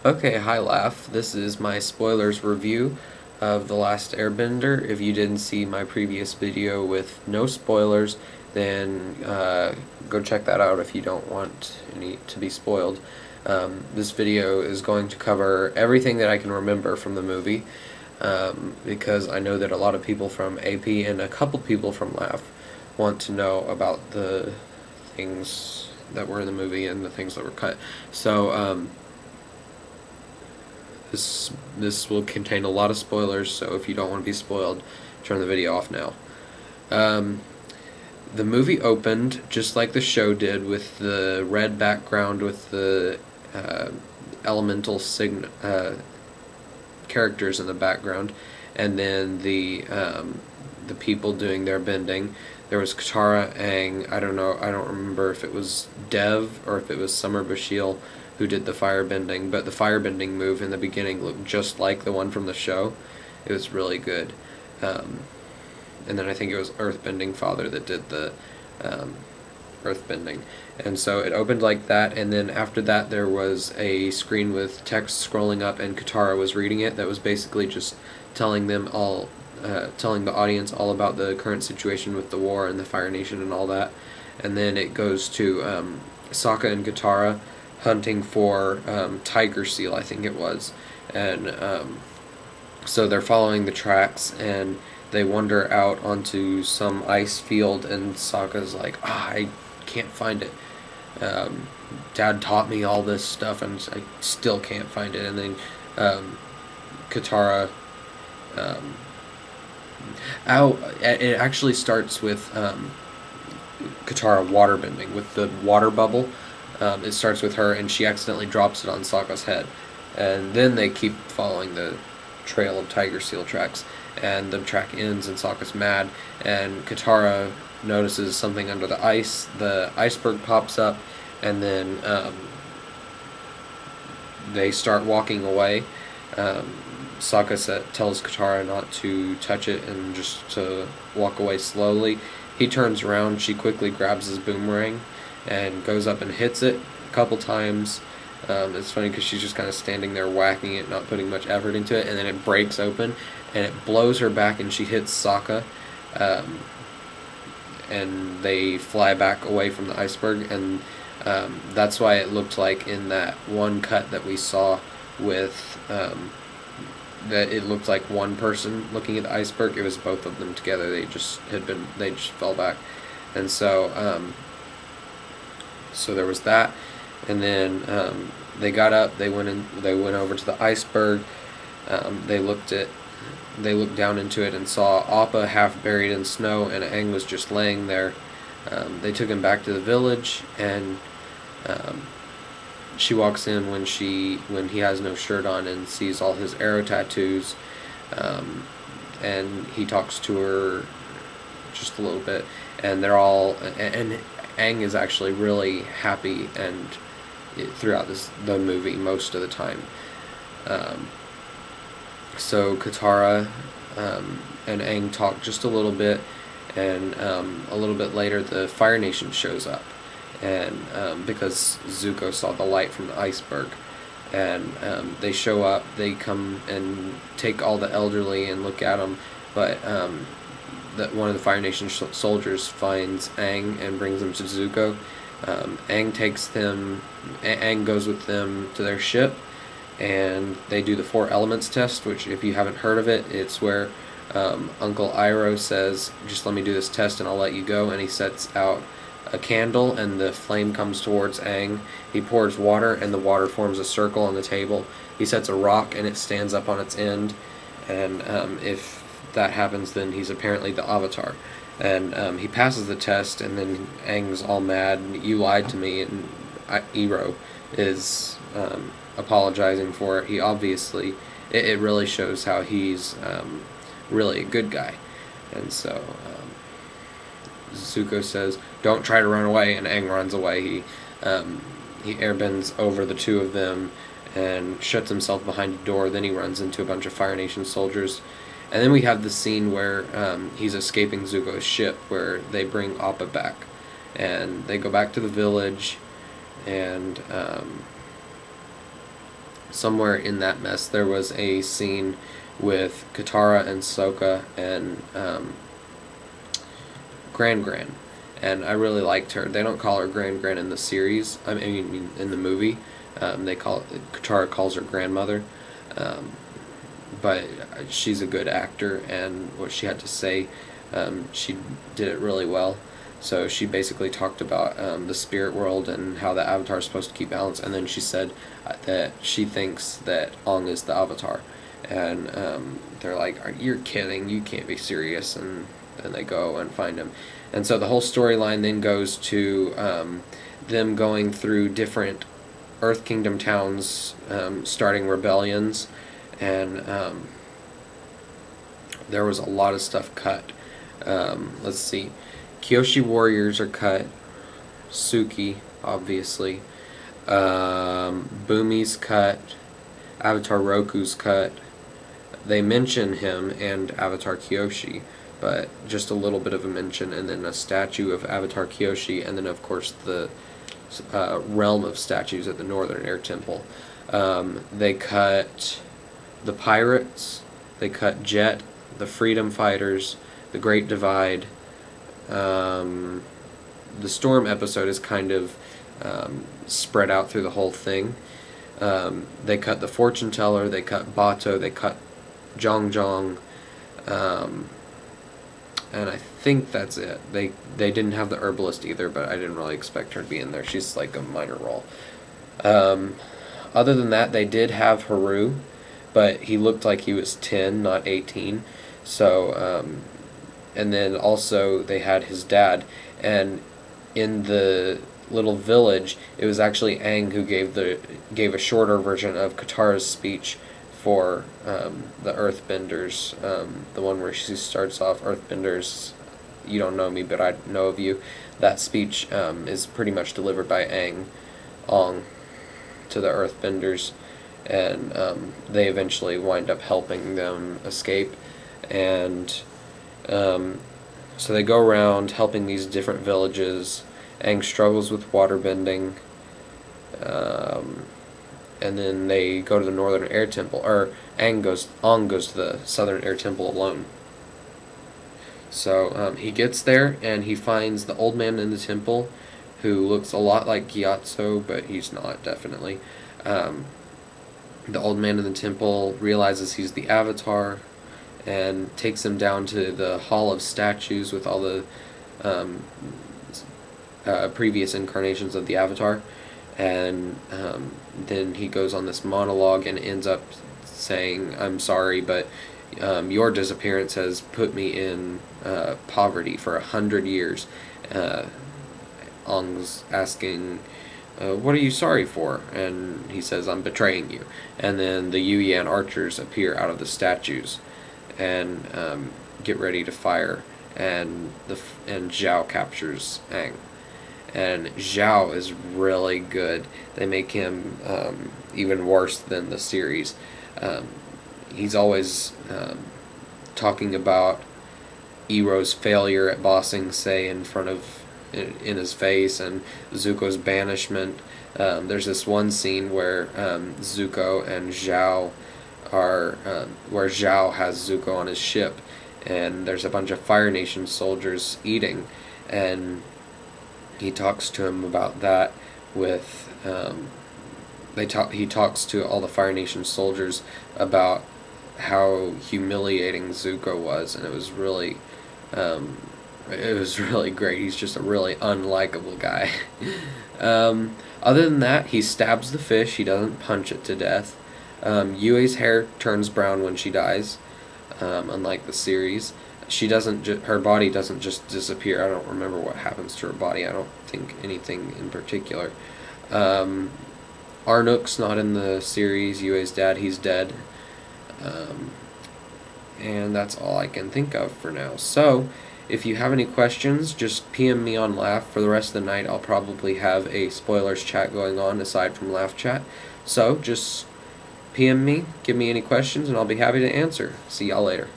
Okay, hi Laugh. This is my spoilers review of The Last Airbender. If you didn't see my previous video with no spoilers, then go check that out if you don't want any to be spoiled. This video is going to cover everything that I can remember from the movie, because I know that a lot of people from AP and a couple people from Laugh want to know about the things that were in the movie and the things that were cut. So, this will contain a lot of spoilers, so if you don't want to be spoiled, turn the video off now. Um, the movie opened just like the show did, with the red background with the uh, elemental characters in the background, and then the people doing their bending. There was Katara, Aang. I don't know. I don't remember if it was Dev or if it was Summer Bashil who did the firebending, but the firebending move in the beginning looked just like the one from the show. It was really good. Um, and then I think it was Earthbending Father that did the um, Earthbending. And so it opened like that, and then after that there was a screen with text scrolling up, and Katara was reading it. That was basically just telling them all, telling the audience all about the current situation with the war and the Fire Nation and all that. And then it goes to Sokka and Katara hunting for tiger seal, I think it was, and so they're following the tracks, and they wander out onto some ice field, and Sokka's like, I can't find it. Um, Dad taught me all this stuff, and I still can't find it. And then Katara, um, it actually starts with Katara waterbending with the water bubble. It starts with her, and she accidentally drops it on Sokka's head, and then they keep following the trail of tiger seal tracks, and the track ends, and Sokka's mad, and Katara notices something under the ice. The iceberg pops up, and then they start walking away. Sokka tells Katara not to touch it and just to walk away slowly. He turns around, she quickly grabs his boomerang and goes up and hits it a couple times. It's funny because she's just kind of standing there whacking it, not putting much effort into it, and then it breaks open and it blows her back, and she hits Sokka, um, and they fly back away from the iceberg, and that's why it looked like in that one cut that we saw with that it looked like one person looking at the iceberg. It was both of them together. They just fell back, and so there was that, and then they got up. They went over to the iceberg. They looked down into it and saw Appa half buried in snow, and Aang was just laying there. They took him back to the village, and um, she walks in when he has no shirt on and sees all his arrow tattoos, um, and he talks to her just a little bit, and they're all, and Aang is actually really happy and throughout the movie most of the time. Um, so Katara and Aang talk just a little bit, and a little bit later the Fire Nation shows up, and because Zuko saw the light from the iceberg, and they show up. They come and take all the elderly and look at them, but that one of the Fire Nation soldiers finds Aang and brings them to Zuko. Aang goes with them to their ship, and they do the Four Elements test, which, if you haven't heard of it, it's where Uncle Iroh says, just let me do this test and I'll let you go, and he sets out a candle, and the flame comes towards Aang. He pours water, and the water forms a circle on the table. He sets a rock, and it stands up on its end, and if that happens, then he's apparently the Avatar. And he passes the test, and then Aang's all mad, you lied to me, and Iroh is apologizing for it. He obviously, it really shows how he's really a good guy. And so Zuko says, don't try to run away, and Aang runs away. He airbends over the two of them and shuts himself behind a door. Then he runs into a bunch of Fire Nation soldiers. And then we have the scene where he's escaping Zuko's ship, where they bring Appa back. And they go back to the village, and somewhere in that mess there was a scene with Katara and Sokka and Gran Gran, and I really liked her. They don't call her Gran Gran in the series. I mean, in the movie, Katara calls her grandmother, um, but she's a good actor, and what she had to say, she did it really well. So she basically talked about the spirit world and how the Avatar is supposed to keep balance, and then she said that she thinks that Ong is the Avatar, and they're like, "You're kidding! You can't be serious!" And then they go and find him, and so the whole storyline then goes to them going through different Earth Kingdom towns, starting rebellions, and there was a lot of stuff cut. Let's see. Kyoshi warriors are cut. Suki, obviously. Bumi's cut. Avatar Roku's cut. They mention him and Avatar Kyoshi, but just a little bit of a mention, and then a statue of Avatar Kyoshi, and then of course the realm of statues at the Northern Air Temple. They cut the pirates. They cut Jet, the Freedom Fighters, the Great Divide. The Storm episode is kind of spread out through the whole thing. They cut the Fortune Teller, they cut Bato, they cut Jong Jong, and I think that's it. They didn't have the Herbalist either, but I didn't really expect her to be in there. She's like a minor role. Other than that, they did have Haru, but he looked like he was 10, not 18. So, and then also they had his dad, and in the little village, it was actually Aang who gave a shorter version of Katara's speech for the Earthbenders, the one where she starts off, Earthbenders, you don't know me, but I know of you. That speech is pretty much delivered by Ong to the Earthbenders, and they eventually wind up helping them escape, and so they go around helping these different villages. Aang struggles with waterbending, and then they go to the Northern Air Temple, or Ong goes to the Southern Air Temple alone. So he gets there, and he finds the old man in the temple, who looks a lot like Gyatso, but he's not, definitely. The old man in the temple realizes he's the Avatar, and takes him down to the Hall of Statues with all the previous incarnations of the Avatar, and then he goes on this monologue and ends up saying, "I'm sorry, but your disappearance has put me in poverty for 100 years." Ong's asking, "What are you sorry for?" And he says, "I'm betraying you." And then the Yu Yan archers appear out of the statues and get ready to fire, and Zhao captures Aang. And Zhao is really good. They make him even worse than the series. He's always talking about Iroh's failure at bossing Sei in his face, and Zuko's banishment. There's this one scene where Zuko and Zhao where Zhao has Zuko on his ship, and there's a bunch of Fire Nation soldiers eating, and he talks to him about that with he talks to all the Fire Nation soldiers about how humiliating Zuko was, and it was really great. He's just a really unlikable guy. Other than that, he stabs the fish. He doesn't punch it to death. Yue's hair turns brown when she dies, unlike the series. Her body doesn't just disappear. I don't remember what happens to her body. I don't think anything in particular. Arnook's not in the series. Yue's dad, he's dead. And that's all I can think of for now. So, if you have any questions, just PM me on Laugh. For the rest of the night, I'll probably have a spoilers chat going on aside from Laugh Chat. So, just PM me, give me any questions, and I'll be happy to answer. See y'all later.